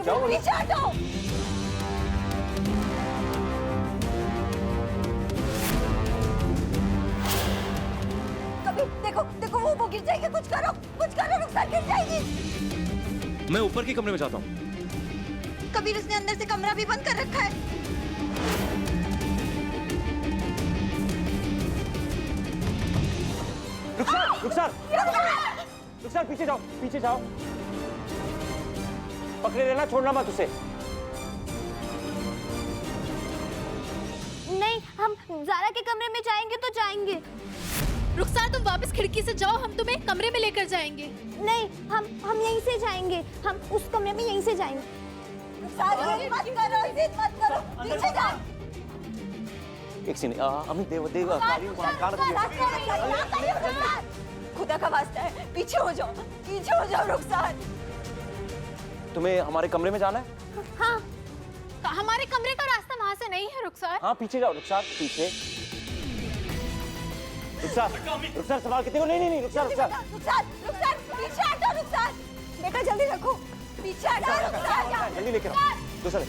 जाओ पीछे हटो। कभी देखो देखो वो गिर जाएगी। कुछ करो रुखसार गिर जाएगी। मैं ऊपर के कमरे में जाता हूँ। कबीर उसने अंदर से कमरा भी बंद कर रखा है। रुखसार पीछे जाओ। पकड़े रहना, छोड़ना मत उसे। नहीं, हम ज़ारा के कमरे में जाएंगे तो जाएंगे। रुखसार तुम वापस खिड़की से जाओ, हम तुम्हें कमरे में लेकर जाएंगे। नहीं, हम यहीं से जाएंगे। हम उस कमरे में यहीं से जाएंगे। जिद मत करो, पीछे जाओ। एक सीन अमित देव खुदा का वास्ता है, पीछे हो जाओ रुखसार। तुम्हें हमारे कमरे में जाना है? हाँ, हमारे कमरे का रास्ता वहाँ से नहीं है रुखसार। हाँ पीछे जाओ रुखसार, पीछे। रुखसार सवाल कितने को? नहीं रुखसार पीछे हटो रुखसार। बेटा जल्दी रखो, पीछे हटो रुखसार। जल्दी लेकर आओ दूसरा।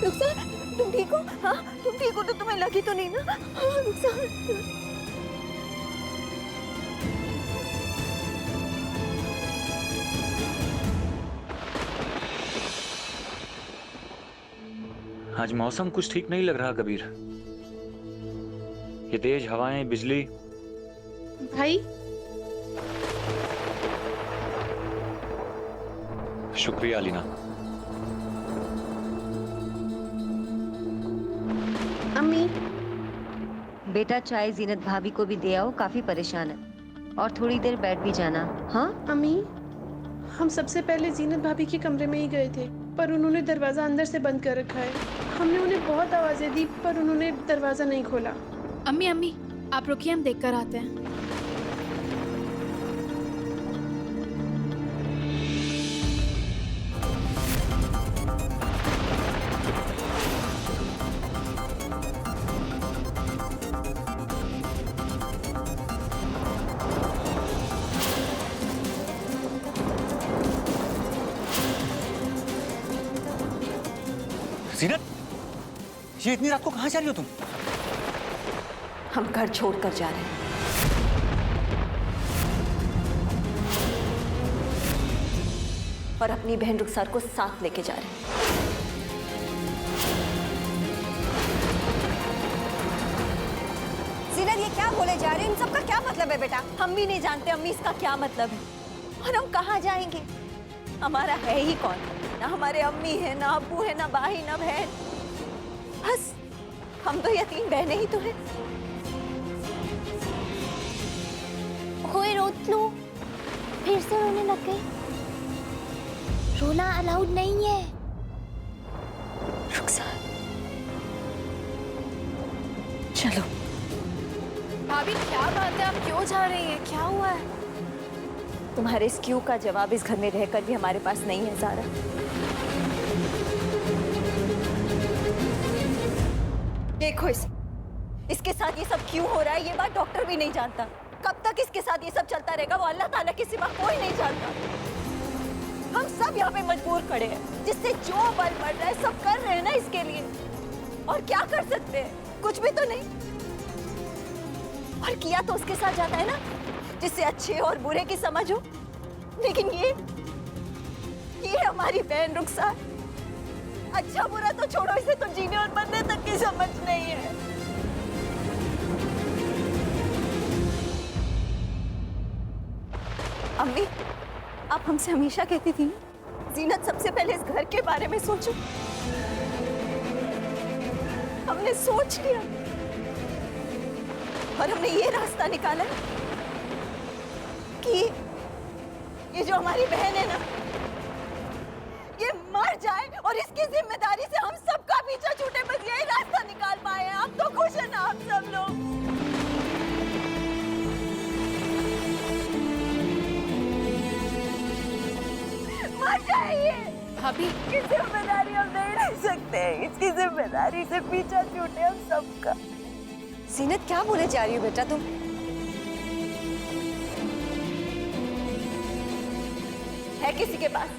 रुखसार तुम ठीक हो? हाँ तुम ठीक हो तो तुम्हें लगी तो नहीं ना? हाँ रुखसार। आज मौसम कुछ ठीक नहीं लग रहा कबीर। ये तेज हवाएं, बिजली। भाई शुक्रिया अलीना। अम्मी बेटा चाय जीनत भाभी को भी दे आओ, काफी परेशान है। और थोड़ी देर बैठ भी जाना। हाँ अम्मी, हम सबसे पहले जीनत भाभी के कमरे में ही गए थे, पर उन्होंने दरवाजा अंदर से बंद कर रखा है। हमने उन्हें बहुत आवाजें दी पर उन्होंने दरवाजा नहीं खोला। अम्मी आप रुकिए, हम देख कर आते हैं। जीनत, ये इतनी रात को कहाँ जा रही हो तुम? हम घर छोड़कर जा रहे हैं। और अपनी बहन रुखसार को साथ लेके जा रहे हैं। जीनत ये क्या बोले जा रहे हैं? इन सब का क्या मतलब है बेटा? हम भी नहीं जानते अम्मी इसका क्या मतलब है। और हम कहाँ जाएंगे? हमारा है ही कौन? ना हमारे अम्मी है, ना अब्बू है, ना भाई, ना बहन। बस हम तो यतीम बहनें ही तो हैं। होए रोत लो, फिर से रोने लग गई। रोना अलाउड नहीं है। रुखसार चलो। भाभी क्या बात है, आप क्यों जा रही हैं? क्या हुआ है? तुम्हारे इस क्यों का जवाब इस घर में रहकर भी हमारे पास नहीं है ज़ारा। देखो इसके साथ ये सब क्यों हो रहा है ये बात डॉक्टर भी नहीं जानता। कब तक इसके साथ ये सब चलता रहेगा वो अल्लाह ताला के सिवा कोई नहीं जानता। हम सब यहाँ पे मजबूर खड़े हैं, जिससे जो बल पड़ रहा है सब कर रहे हैं ना इसके लिए। और क्या कर सकते हैं? कुछ भी तो नहीं। और किया तो उसके साथ जाता है ना जिससे अच्छे और बुरे की समझ हो। लेकिन ये हमारी बहन रुखसार, अच्छा बुरा तो छोड़ो, इसे तो जीने और मरने तक की समझ नहीं है। अम्मी आप हमसे हमेशा कहती थी जीनत सबसे पहले इस घर के बारे में सोचो। हमने सोच लिया और हमने ये रास्ता निकाला कि ये जो हमारी बहन है ना ये मर जाए और इसकी जिम्मेदारी से हम सब पीछा छूटे, बस यही रास्ता निकाल पाए हैं। अब तो खुश है ना आप सब लोग? मर जाइए भाभी की जिम्मेदारी हम नहीं रह सकते। इसकी जिम्मेदारी से पीछा छूटे हम सबका। जीनत क्या बोले जा रही हो बेटा तुम? है किसी के पास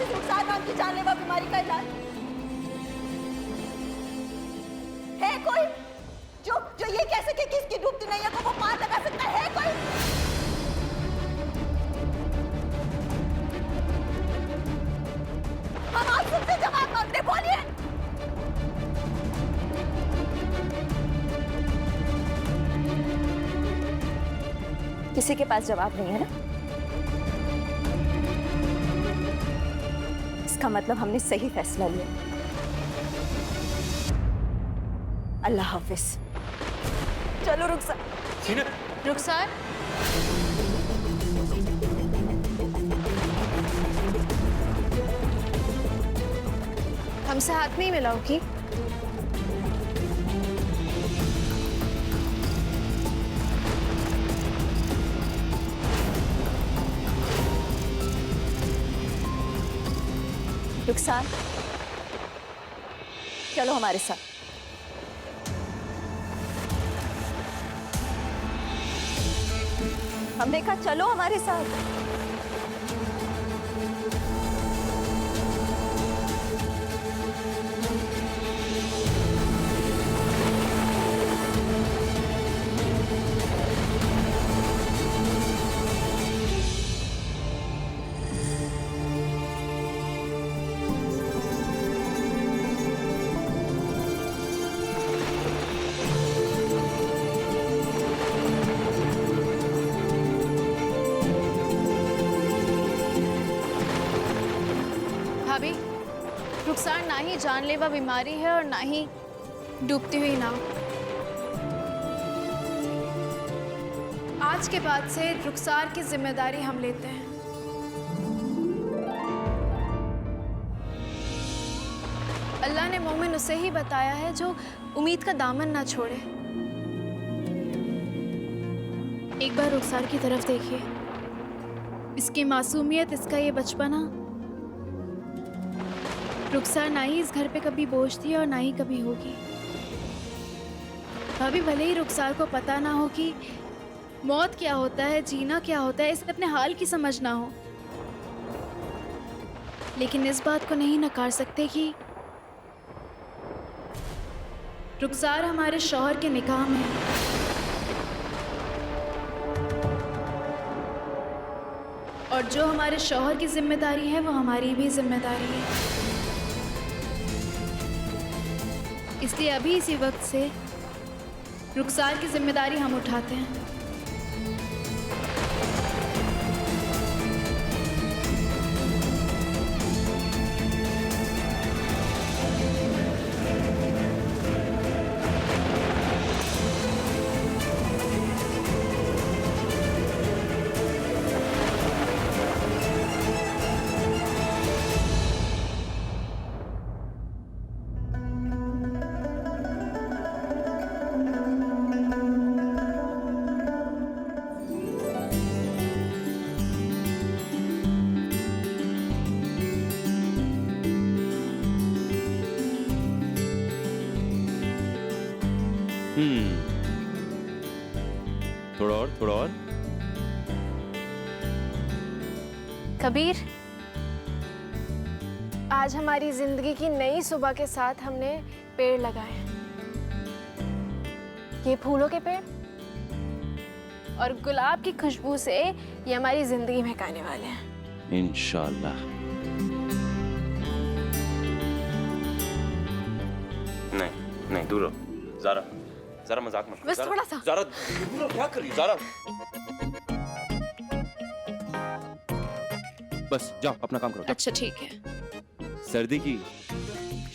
इस रुखसार नाम की जानलेवा बीमारी का इलाज? है कोई जो ये कह सके कि इसकी डूबती नैया को वो पार लगा सकता है? कोई? हम आप सबसे जवाब मांग रहे, बोलिए। किसी के पास जवाब नहीं है ना? इसका मतलब हमने सही फैसला लिया। अल्लाह हाफिज। चलो रुखसार। जीनत रुखसार, हमसे हाथ नहीं मिलाओगी? रुखसार, चलो हमारे साथ। हमने कहा चलो हमारे साथ। भाभी, रुखसार ना ही जानलेवा बीमारी है और ना ही डूबती हुई नाव। आज के बाद से रुखसार की जिम्मेदारी हम लेते हैं। अल्लाह ने मोमिन उसे ही बताया है जो उम्मीद का दामन ना छोड़े। एक बार रुखसार की तरफ देखिए, इसकी मासूमियत, इसका ये बचपना। रुखसार ना ही इस घर पे कभी बोझ थी और ना ही कभी होगी। भाभी, भले ही रुखसार को पता ना हो कि मौत क्या होता है, जीना क्या होता है, इसे अपने हाल की समझ ना हो, लेकिन इस बात को नहीं नकार सकते कि रुखसार हमारे शौहर के निकाह में है। और जो हमारे शौहर की जिम्मेदारी है वो हमारी भी जिम्मेदारी है। इसलिए अभी इसी वक्त से रुखसार की जिम्मेदारी हम उठाते हैं। थोड़ा और। कबीर, आज हमारी जिंदगी की नई सुबह के साथ हमने पेड़ लगाए। ये फूलों के पेड़ और गुलाब की खुशबू से ये हमारी जिंदगी महकाने वाले हैं, इंशाल्लाह। नहीं, दूर रहो। ज़रा मजाक मत करो। बस थोड़ा सा। ज़रा दूर रहो, क्या कर रही हो? ज़रा बस जाओ, अपना काम करो। अच्छा ठीक है। सर्दी की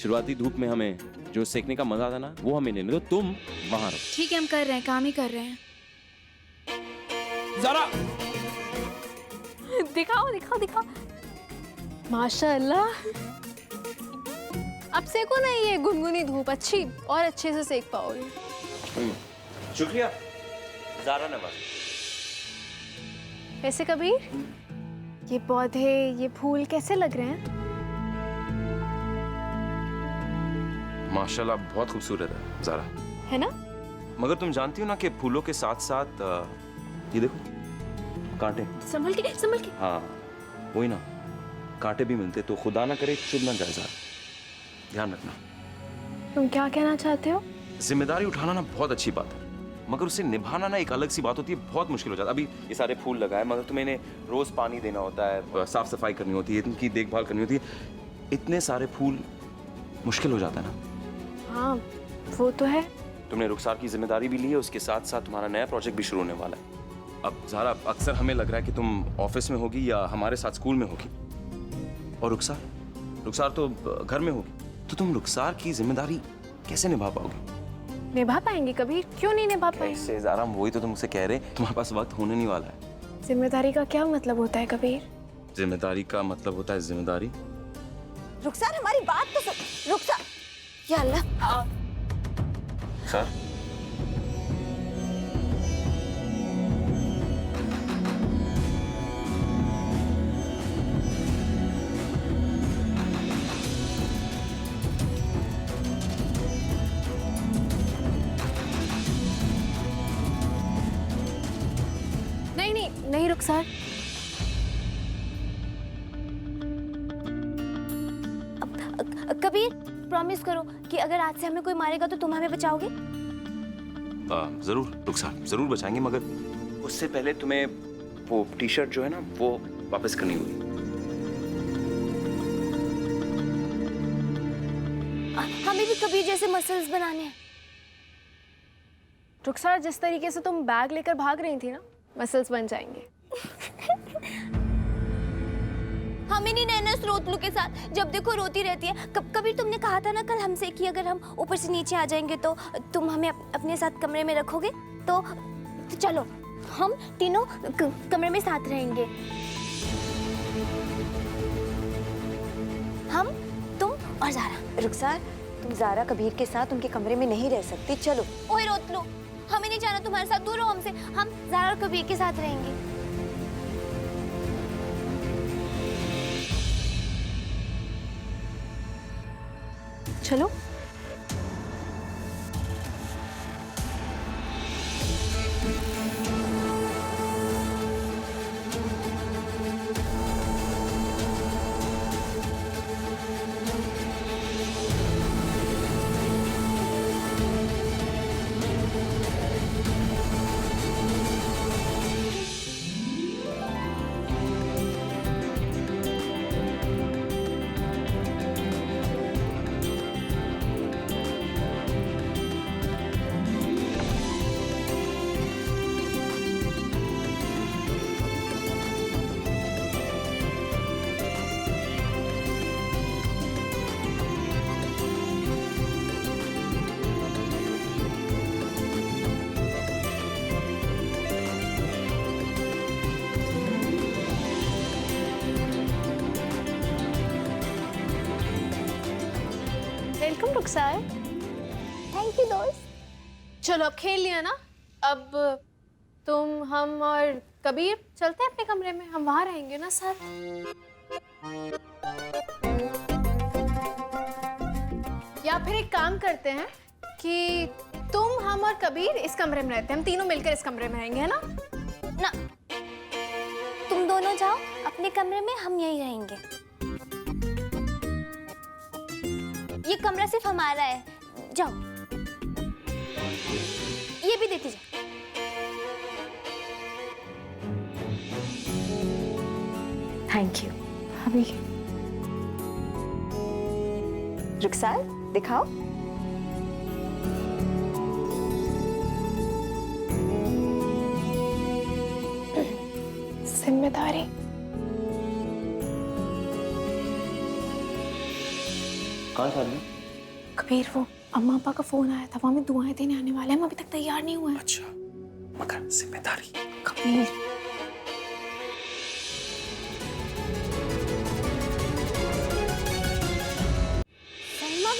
शुरुआती धूप में हमें जो सेकने का मजा आता ना, वो हमें लेने दो। तुम वहां रहो। ठीक है, हम कर रहे हैं, काम ही कर रहे हैं। ज़रा दिखाओ। माशाअल्लाह, अब सेको ना, ये गुनगुनी धूप अच्छी और अच्छे से सेक पाओगे। शुक्रिया ज़ारा नवाज। वैसे कबीर, ये पौधे, ये फूल कैसे लग रहे हैं? माशाल्लाह बहुत खूबसूरत है ज़ारा। है ना? मगर तुम जानती हो ना कि फूलों के साथ साथ ये देखो कांटे। संभल के, संभल के। हाँ वही ना, कांटे भी मिलते तो खुदा ना करे चुभ ना जाए ज़ारा, ध्यान रखना। तुम क्या कहना चाहते हो? जिम्मेदारी उठाना ना बहुत अच्छी बात है, मगर उसे निभाना ना एक अलग सी बात होती है, बहुत मुश्किल हो जाता है। अभी ये सारे फूल लगाए, मगर तुम्हें इन्हें रोज पानी देना होता है, साफ सफाई करनी होती है, इनकी देखभाल करनी होती है। इतने सारे फूल मुश्किल हो जाता है ना। हाँ वो तो है। तुमने रुखसार की जिम्मेदारी भी ली है, उसके साथ साथ तुम्हारा नया प्रोजेक्ट भी शुरू होने वाला है। अब ज़ारा, अक्सर हमें लग रहा है कि तुम ऑफिस में होगी या हमारे साथ स्कूल में होगी, और रुखसार तो घर में होगी, तो तुम रुखसार की जिम्मेदारी कैसे निभा पाओगे? निभा पाएंगे कबीर, क्यों नहीं निभा पाएंगे? कैसे ज़ारा, वही तो तुम मुझसे कह रहे, तुम्हारे पास वक्त होने नहीं वाला है। जिम्मेदारी का क्या मतलब होता है कबीर? जिम्मेदारी का मतलब होता है जिम्मेदारी। रुखसार हमारी बात तो सुन। रुखसार, या अल्लाह। सर नहीं रुखसार, कबीर प्रॉमिस करो कि अगर आज से हमें कोई मारेगा तो तुम हमें बचाओगे। जरूर रुखसार, जरूर बचाएंगे, मगर उससे पहले तुम्हें वो टी शर्ट जो है ना वो वापस करनी होगी। हमें भी कबीर जैसे मसल्स बनाने हैं। रुखसार जिस तरीके से तुम बैग लेकर भाग रही थी ना, मसल्स बन जाएंगे। हमें नहीं रहना स्रोतलू के साथ, जब देखो रोती रहती है। कबीर तुमने कहा था ना कल हमसे कि अगर हम ऊपर से नीचे आ जाएंगे तो तुम हमें अपने साथ कमरे में रखोगे। तो चलो हम तीनों कमरे में साथ रहेंगे, हम, तुम और ज़ारा। रुखसार, तुम ज़ारा कबीर के साथ उनके कमरे में नहीं रह सकती, चलो। ओए रोतलू, हमें नहीं जाना तुम्हारे साथ, दूर रहो हमसे। हम ज़ारा और कबीर के साथ रहेंगे। चलो। Welcome Rukhsar. थैंक यू दोस्त। चलो अब खेल लिया ना, अब तुम, हम और कबीर चलते हैं अपने कमरे में, हम वहां रहेंगे ना साथ। या फिर एक काम करते हैं कि तुम, हम और कबीर इस कमरे में रहते हैं, हम तीनों मिलकर इस कमरे में रहेंगे, है ना? ना, तुम दोनों जाओ अपने कमरे में, हम यहीं रहेंगे। ये कमरा सिर्फ हमारा है, जाओ। ये भी देती जाओ। Thank you. अभी रुखसार, दिखाओ। जिम्मेदारी। कहाँ था? कबीर, वो अम्मा पापा का फोन आया था, वहां में दुआएं देने आने वाले हैं, हम अभी तक तैयार नहीं हुए हैं। अच्छा, मगर जिम्मेदारी। कबीर, सलमा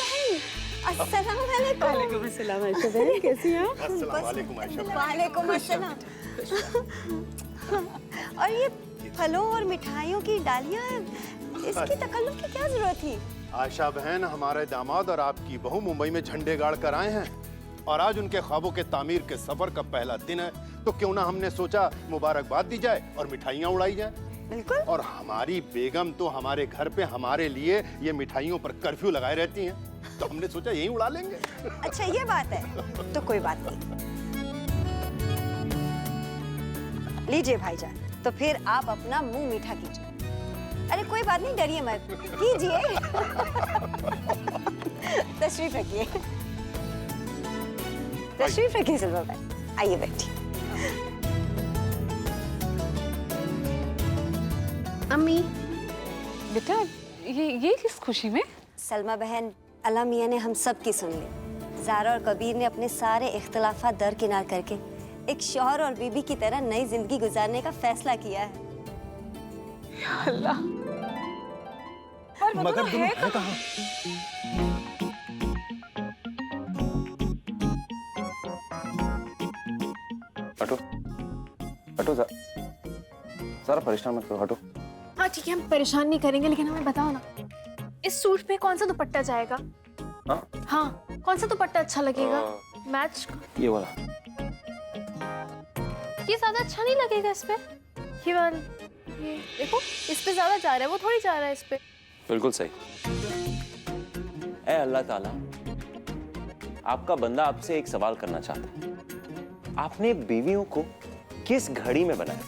अस्सलाम वालेकुम। वालेकुम अस्सलाम आयशा बहन, कैसी हैं आप? अस्सलाम वालेकुम आयशा बहन। वालेकुम अस्सलाम। और ये फलों और मिठाइयों की डालियां, इसकी तकल्लुफ की क्या जरूरत थी? आयशा बहन, हमारे दामाद और आपकी बहू मुंबई में झंडे गाड़ कर आए हैं और आज उनके ख्वाबों के तामीर के सफर का पहला दिन है, तो क्यों ना हमने सोचा मुबारकबाद दी जाए और मिठाइयाँ उड़ाई जाए। बिल्कुल। और हमारी बेगम तो हमारे घर पे हमारे लिए ये मिठाइयों पर कर्फ्यू लगाए रहती हैं, तो हमने सोचा यहीं उड़ा लेंगे। अच्छा ये बात है, तो कोई बात नहीं। लीजिए भाईजान, तो फिर आप अपना मुंह मीठा कीजिए। अरे कोई बात नहीं, डरिए मत, कीजिए। तशरीफ रखिए, तशरीफ रखिए सिल्वा भाई, आइए बैठिए। अम्मी, बेटा ये किस खुशी में? सलमा बहन, अल्लाह मियाँ ने हम सब की सुन ली। ज़ारा और कबीर ने अपने सारे इख्तिलाफात दरकिनार करके एक शौहर और बीबी की तरह नई जिंदगी गुजारने का फैसला किया है। या अल्लाह। मगर तुम है कहाँ? हटो हटो, सारा परेशान मत करो, हटो। हाँ ठीक है, हम परेशान नहीं करेंगे, लेकिन हमें बताओ ना, इस सूट पे कौन सा दुपट्टा जाएगा? हाँ? हाँ, कौन सा दुपट्टा अच्छा लगेगा? मैच ये वाला। ये ज्यादा अच्छा नहीं लगेगा इस पे। ये वाला, ये देखो, इस पे ज्यादा जा रहा है, वो थोड़ी जा रहा है इस पे। बिल्कुल सही। ऐ अल्लाह ताला, आपका बंदा आपसे एक सवाल करना चाहता है। आपने बीवियों को किस घड़ी में बनाया?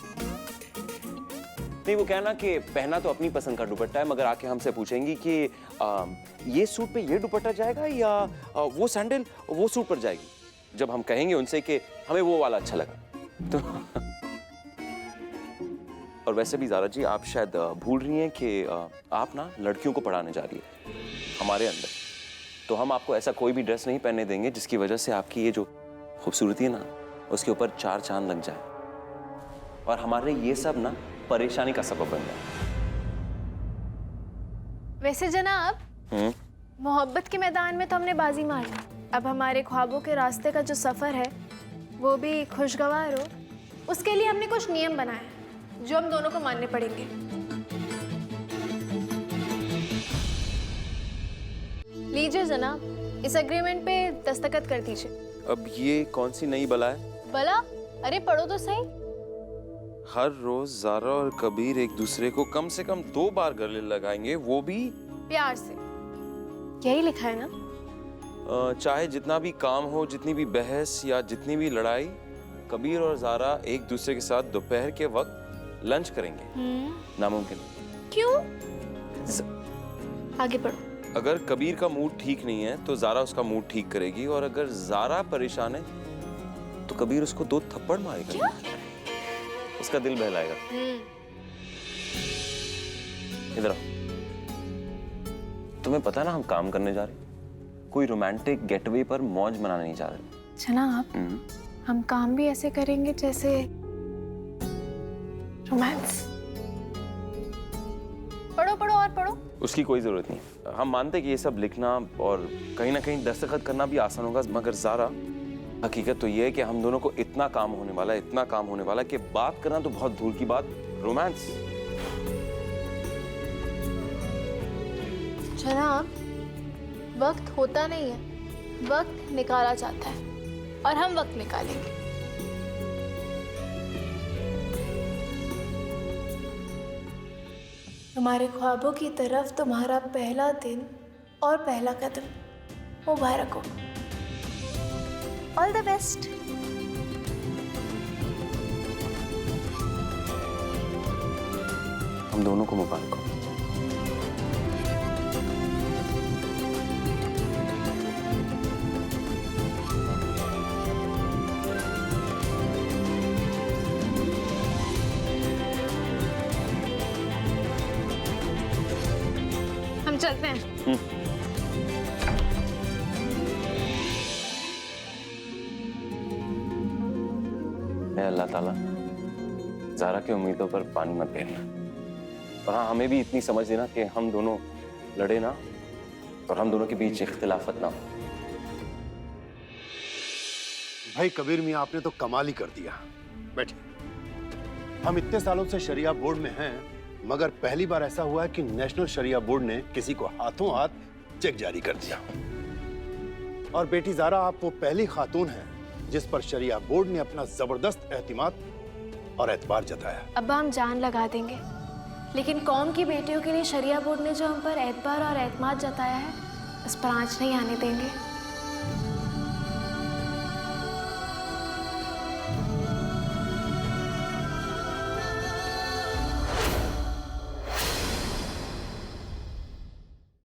नहीं, वो कहना कि पहना तो अपनी पसंद का दुपट्टा है, मगर आके हमसे पूछेंगी कि ये सूट पे ये दुपट्टा जाएगा या वो सैंडल वो सूट पर जाएगी। जब हम कहेंगे उनसे कि हमें वो वाला अच्छा लगा तो और वैसे भी ज़ारा जी, आप शायद भूल रही हैं कि आप ना लड़कियों को पढ़ाने जा रही है हमारे अंदर, तो हम आपको ऐसा कोई भी ड्रेस नहीं पहनने देंगे जिसकी वजह से आपकी ये जो खूबसूरती है ना, उसके ऊपर 4 चांद लग जाए और हमारे ये सब ना परेशानी का सबब बन जाए। वैसे जनाब, मोहब्बत के मैदान में तो हमने बाजी मार ली। अब हमारे ख्वाबों के रास्ते का जो सफर है वो भी खुशगवार हो, उसके लिए हमने कुछ नियम बनाए जो हम दोनों को मानने पड़ेंगे। लीजिए जनाब, इस एग्रीमेंट पे दस्तखत कर दीजिए। अब ये कौन सी नई बला है? भला, अरे पढ़ो तो सही। हर रोज ज़ारा और कबीर एक दूसरे को कम से कम 2 बार गले लगाएंगे, वो भी प्यार से। यही लिखा है ना? चाहे जितना भी काम हो, जितनी भी बहस या जितनी भी लड़ाई, कबीर और ज़ारा एक दूसरे के साथ दोपहर के वक्त लंच करेंगे। नामुमकिन। क्यों? आगे पढ़ो। अगर कबीर का मूड ठीक नहीं है तो ज़ारा उसका मूड ठीक करेगी, और अगर ज़ारा परेशान है तो कबीर उसको 2 थप्पड़ मारेगा। क्या? उसका दिल बहलाएगा। इधर आओ। तुम्हें पता है ना हम काम करने जा रहे हैं, कोई रोमांटिक गेटवे पर मौज मनाने नहीं जा रहे। जनाब, हम काम भी ऐसे करेंगे जैसे रोमांस। पढ़ो पढ़ो और पढ़ो। उसकी कोई जरूरत नहीं। हम मानते कि ये सब लिखना और कहीं ना कहीं दस्तखत करना भी आसान होगा, मगर ज़ारा, हकीकत तो ये है कि हम दोनों को इतना काम होने वाला है, इतना काम होने वाला है कि बात करना तो बहुत दूर की बात, रोमांस। जनाब, वक्त होता नहीं है, वक्त निकाला जाता है और हम वक्त निकालेंगे। तुम्हारे ख्वाबों की तरफ तुम्हारा पहला दिन और पहला कदम मुबारक हो। All the best. हम दोनों को मुबारक हो। हम चलते हैं। अल्लाह ताला, ज़ारा की उम्मीदों पर पानी मत फेरना, और हाँ, हमें भी इतनी समझ देना कि हम दोनों लड़े ना और हम दोनों के बीच इख्तिलाफत ना हो। भाई कबीर मियाँ, आपने तो कमाल ही कर दिया। बैठिए। हम इतने सालों से शरिया बोर्ड में हैं, मगर पहली बार ऐसा हुआ है कि नेशनल शरिया बोर्ड ने किसी को हाथों हाथ चेक जारी कर दिया। और बेटी ज़ारा, आप वो पहली खातून हैं जिस पर शरिया बोर्ड ने अपना जबरदस्त एहतिमाद और एतबार जताया। अब्बा हम जान लगा देंगे, लेकिन कौम की बेटियों के लिए शरिया बोर्ड ने जो हम पर एतबार और एतमाद जताया है, उस पर आंच नहीं आने देंगे।